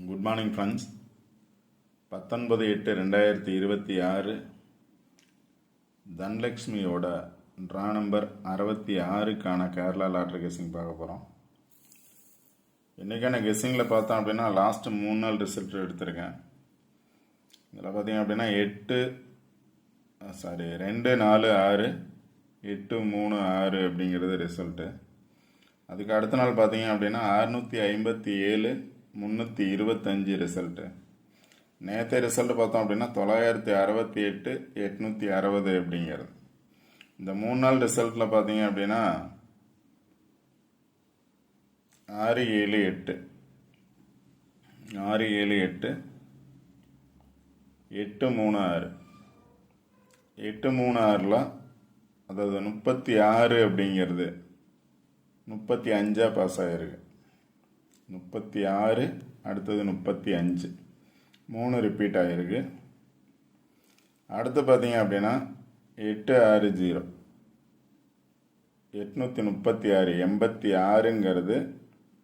Good morning friends. 19/8/2026 தனலக்ஷ்மியோட draw number 66க்கான Kerala lottery guessing பார்க்க போகிறோம். இன்றைக்கான கெஸ்ஸிங்கில் பார்த்தோம் அப்படின்னா லாஸ்ட் 3 நாள் ரிசல்ட் எடுத்திருக்கேன். இதில் பார்த்தீங்க அப்படின்னா 2 4 6 8 3 6 அப்படிங்கிறது ரிசல்ட்டு. அதுக்கு அடுத்த நாள் பார்த்தீங்க அப்படின்னா 657 325 ரிசல்ட்டு. நேற்று ரிசல்ட் பார்த்தோம் அப்படின்னா 968 860 அப்படிங்கிறது. இந்த 3 நாள் ரிசல்ட்டில் பார்த்தீங்க அப்படின்னா 678 678 836 836ல் அதாவது 36 அப்படிங்கிறது 35 பாஸ் ஆகிருக்கு. 36 அடுத்தது 35 3 ரிப்பீட் ஆகிருக்கு. அடுத்து பார்த்தீங்க அப்படின்னா 860 836 86ங்கிறது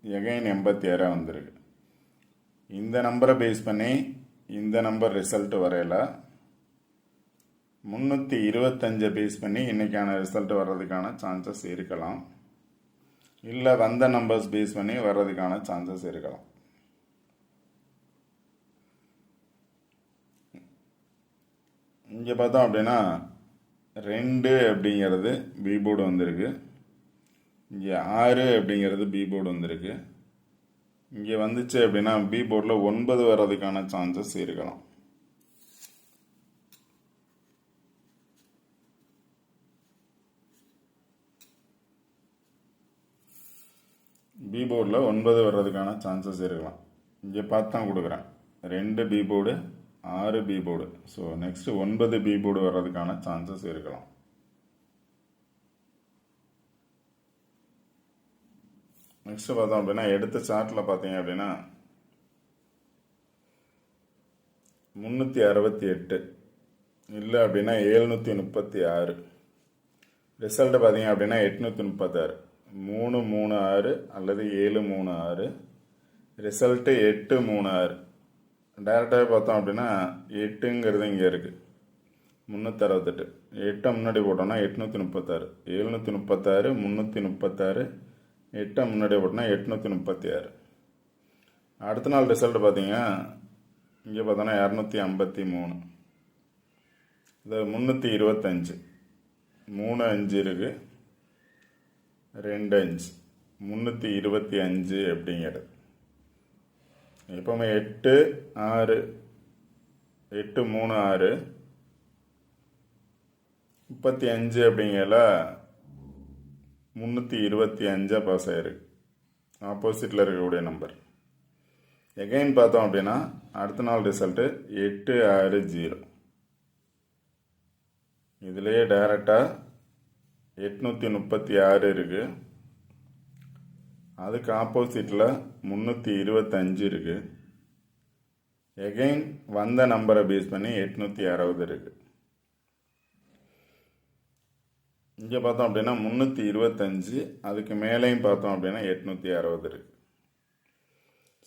எகைன் 86 வந்திருக்கு. இந்த நம்பரை பேஸ் பண்ணி இந்த நம்பர் ரிசல்ட் வரையில 325 பேஸ் பண்ணி இன்னைக்கான ரிசல்ட் வர்றதுக்கான சான்சஸ் இருக்கலாம். இல்லை வந்த நம்பர்ஸ் பேஸ் பண்ணி வர்றதுக்கான சான்சஸ் இருக்கலாம். இங்கே பார்த்தோம் அப்படின்னா 2 அப்படிங்கிறது பி போர்டு வந்திருக்கு. இங்கே 6 அப்படிங்கிறது பி போர்டு வந்திருக்கு. இங்கே வந்துச்சு அப்படின்னா பி போர்டில் 9 வர்றதுக்கான சான்சஸ் இருக்கலாம். பி போர்டில் 9 வர்றதுக்கான சான்சஸ் இருக்கலாம். இங்கே பார்த்து தான் கொடுக்குறேன். 2 B board 6 B board. So next 9 B board வர்றதுக்கான சான்சஸ் இருக்கலாம். நெக்ஸ்ட் பார்த்தோம் அப்படின்னா எடுத்த சார்ட்டில் பார்த்தீங்க அப்படின்னா 368 இல்லை அப்படின்னா 736 ரிசல்ட் பார்த்தீங்க அப்படின்னா 836 336 அல்லது 736 ரிசல்ட்டு 836. டைரெக்டாகவே பார்த்தோம் அப்படின்னா 8ங்கிறது இங்கே இருக்குது 368. 8 முன்னாடி போட்டோம்னா 836 736 336 8 முன்னாடி போட்டோம்னா 836. அடுத்த நாள் ரிசல்ட் பார்த்தீங்கன்னா இங்கே பார்த்தோன்னா 253 இது 325 3 5 இருக்குது 2 5 325 அப்படிங்கிறது. எப்போவுமே 8 6 8 3 6 35 அப்படிங்கல 325 பாஸ் ஆகிருக்கு. ஆப்போசிட்டில் இருக்கக்கூடிய நம்பர். எகைன் பார்த்தோம் அப்படின்னா அடுத்த நாள் ரிசல்ட்டு 860. இதுலேயே டைரெக்டாக 836 இருக்குது. அதுக்கு ஆப்போசிட்டில் 325 இருக்குது. எகைன் வந்த நம்பரை பேஸ் பண்ணி 860 இருக்குது. இங்கே பார்த்தோம் அப்படின்னா 325 அதுக்கு மேலேயும் பார்த்தோம் அப்படின்னா 860 இருக்குது.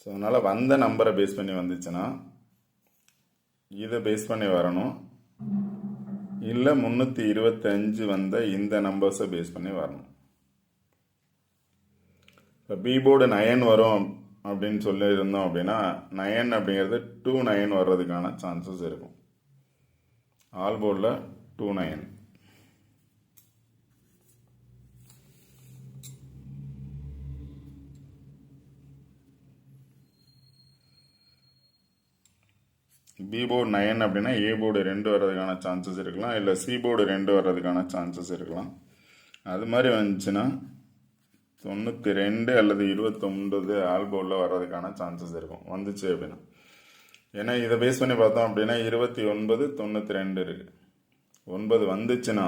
ஸோ அதனால் வந்த நம்பரை பேஸ் பண்ணி வந்துச்சுன்னா இதை பேஸ் பண்ணி வரணும். இல்லை 325 வந்த இந்த நம்பர்ஸை பேஸ் பண்ணி வரணும். இப்போ பி போர்டு 9 வரும் அப்படின்னு சொல்லியிருந்தோம் அப்படின்னா 9 அப்படிங்கிறது 29 வர்றதுக்கான சான்சஸ் இருக்கும். ஆல் போர்டில் 29. பி போர்டு 9 அப்படின்னா ஏ போர்டு 2 வர்றதுக்கான சான்சஸ் இருக்கலாம். இல்லை சி போர்டு 2 வர்றதுக்கான சான்சஸ் இருக்கலாம். அது மாதிரி வந்துச்சுன்னா 92 அல்லது 29 ஆல் போர்டில் வர்றதுக்கான சான்சஸ் இருக்கும் வந்துச்சு அப்படின்னா. ஏன்னா இதை பேஸ் பண்ணி பார்த்தோம் அப்படின்னா 29 92 இருக்குது. 9 வந்துச்சுன்னா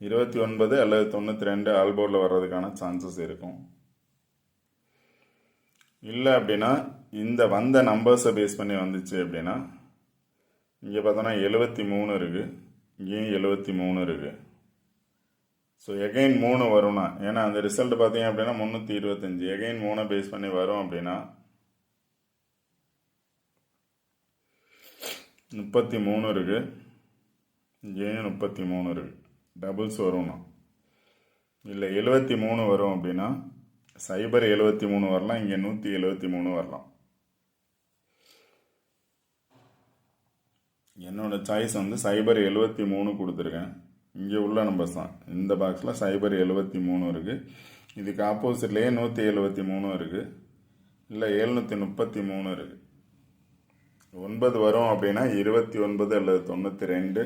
29 அல்லது 92 ஆல் போர்டில் வர்றதுக்கான சான்சஸ் இருக்கும். இல்லை அப்படின்னா இந்த வந்த நம்பர்ஸை பேஸ் பண்ணி வந்துச்சு அப்படின்னா இங்கே பார்த்தோன்னா 73 இருக்குது. இங்கேயும் 73 இருக்குது. ஸோ எகைன் 3 வரும்னா ஏன்னா அந்த ரிசல்ட் பார்த்தீங்க அப்படின்னா 325 எகைன் 3 பேஸ் பண்ணி வரும் அப்படின்னா 33 இருக்குது, இங்கேயும் 33 இருக்குது. டபுள்ஸ் வரும்னா இல்லை 73 வரும் அப்படின்னா 073 வரலாம், இங்கே 173 வரலாம். என்னோடய சாய்ஸ் வந்து 073 கொடுத்துருக்கேன். இங்கே உள்ள நம்பர்ஸ் தான். இந்த பாக்ஸில் 073 இருக்குது. இதுக்கு ஆப்போசிட்லேயே 173 இருக்குது, இல்லை 733 இருக்குது. 9 வரும் அப்படின்னா 29 அல்லது 92,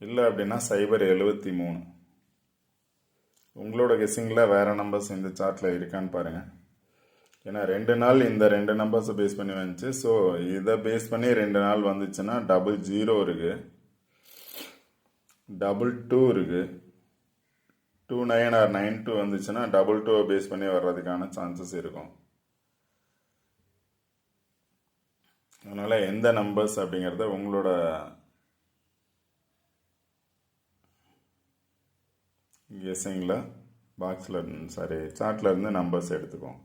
இல்லை அப்படின்னா 073. உங்களோட கெஸ்ஸிங்கில் வேறு நம்பர்ஸ் இந்த சார்ட்டில் இருக்கான்னு பாருங்கள். ஏன்னா 2 நாள் இந்த 2 நம்பர்ஸை பேஸ் பண்ணி வந்துச்சு. ஸோ இதை பேஸ் பண்ணி 2 நாள் வந்துச்சுன்னா 00 இருக்குது, 22 இருக்குது, 29 or 92 வந்துச்சுன்னா 22 பேஸ் பண்ணி வர்றதுக்கான சான்சஸ் இருக்கும். அதனால் எந்த நம்பர்ஸ் அப்படிங்கிறத உங்களோட கெஸ்ஸிங்கில் பாக்ஸில் சார்ட்டில் இருந்து நம்பர்ஸ் எடுத்துக்கோங்க.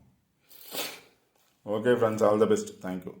Okay friends, all the best. Thank you.